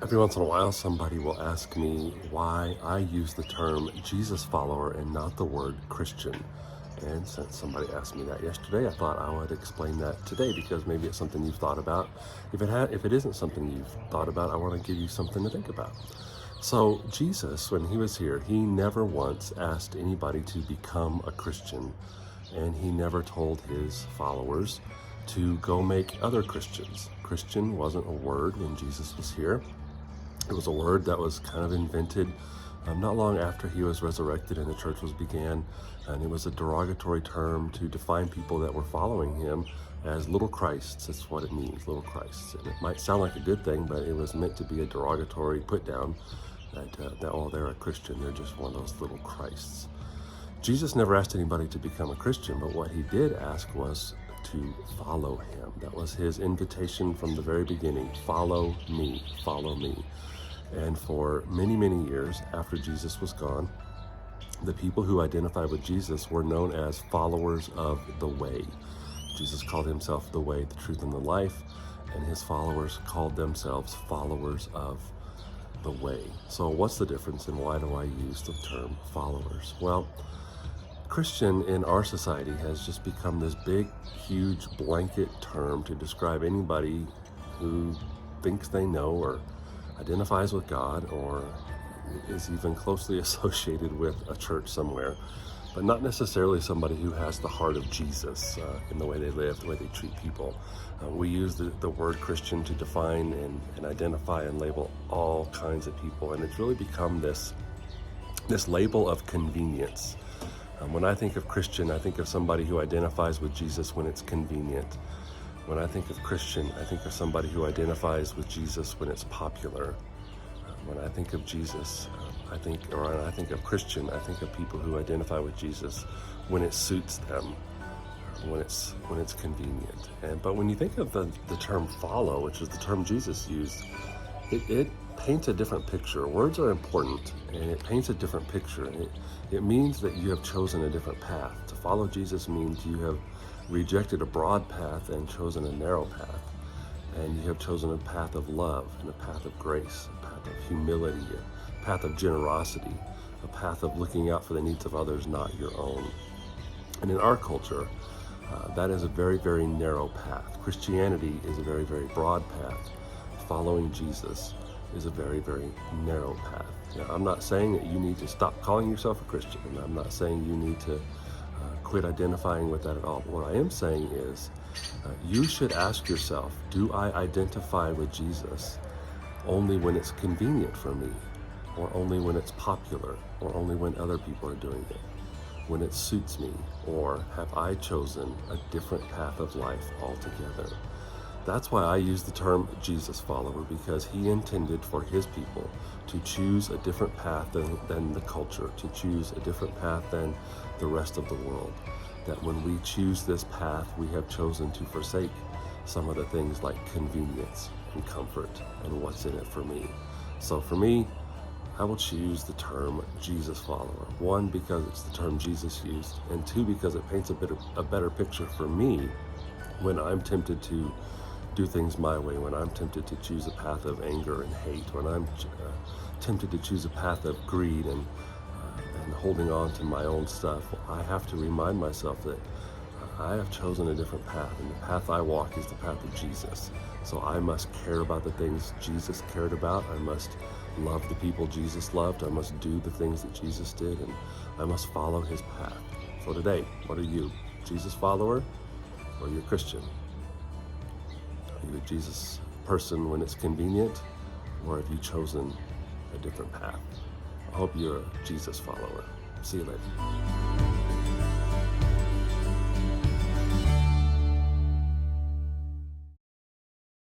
Every once in a while, somebody will ask me why I use the term Jesus follower and not the word Christian. And since somebody asked me that yesterday, I thought I would explain that today because maybe it's something you've thought about. If it isn't something you've thought about, I want to give you something to think about. So Jesus, when he was here, he never once asked anybody to become a Christian, and he never told his followers to go make other Christians. Christian wasn't a word when Jesus was here. It was a word that was kind of invented not long after he was resurrected and the church was began, and it was a derogatory term to define people that were following him as little Christs. That's what it means, little Christs. And it might sound like a good thing, but it was meant to be a derogatory put down that oh, they're a Christian, they're just one of those little Christs. Jesus never asked anybody to become a Christian, but what he did ask was to follow him. That was his invitation from the very beginning. Follow me, follow me. And for many, many years after Jesus was gone, the people who identified with Jesus were known as followers of the way. Jesus called himself the way, the truth, and the life, and his followers called themselves followers of the way. So what's the difference, and why do I use the term followers? Well, Christian in our society has just become this big, huge blanket term to describe anybody who thinks they know or identifies with God or is even closely associated with a church somewhere, but not necessarily somebody who has the heart of Jesus in the way they live, the way they treat people. We use the word Christian to define and identify and label all kinds of people, and it's really become this label of convenience. When I think of Christian, I think of somebody who identifies with Jesus when it's convenient. When I think of Christian, I think of somebody who identifies with Jesus when it's popular. When I think of Jesus, I think of Christian, I think of people who identify with Jesus when it suits them, when it's convenient. But when you think of the term follow, which is the term Jesus used, it paints a different picture. Words are important, and it paints a different picture. It means that you have chosen a different path. To follow Jesus means you have rejected a broad path and chosen a narrow path. And you have chosen a path of love and a path of grace, a path of humility, a path of generosity, a path of looking out for the needs of others, not your own. And in our culture, that is a very, very narrow path. Christianity is a very, very broad path. Following Jesus is a very, very narrow path. Now, I'm not saying that you need to stop calling yourself a Christian, and I'm not saying you need to quit identifying with that at all. But what I am saying is you should ask yourself, do I identify with Jesus only when it's convenient for me, or only when it's popular, or only when other people are doing it, when it suits me, or have I chosen a different path of life altogether? That's why I use the term Jesus follower, because he intended for his people to choose a different path than the culture, to choose a different path than the rest of the world. That when we choose this path, we have chosen to forsake some of the things like convenience and comfort and what's in it for me. So for me, I will choose the term Jesus follower. One, because it's the term Jesus used, and two, because it paints a better picture for me when I'm tempted to do things my way, when I'm tempted to choose a path of anger and hate, when I'm tempted to choose a path of greed and holding on to my own stuff. I have to remind myself that I have chosen a different path, and the path I walk is the path of Jesus. So I must care about the things Jesus cared about. I must love the people Jesus loved. I must do the things that Jesus did, and I must follow his path. So today, what are you? Jesus follower, or are you a Christian? Are you a Jesus person when it's convenient, or have you chosen a different path? I hope you're a Jesus follower. See you later.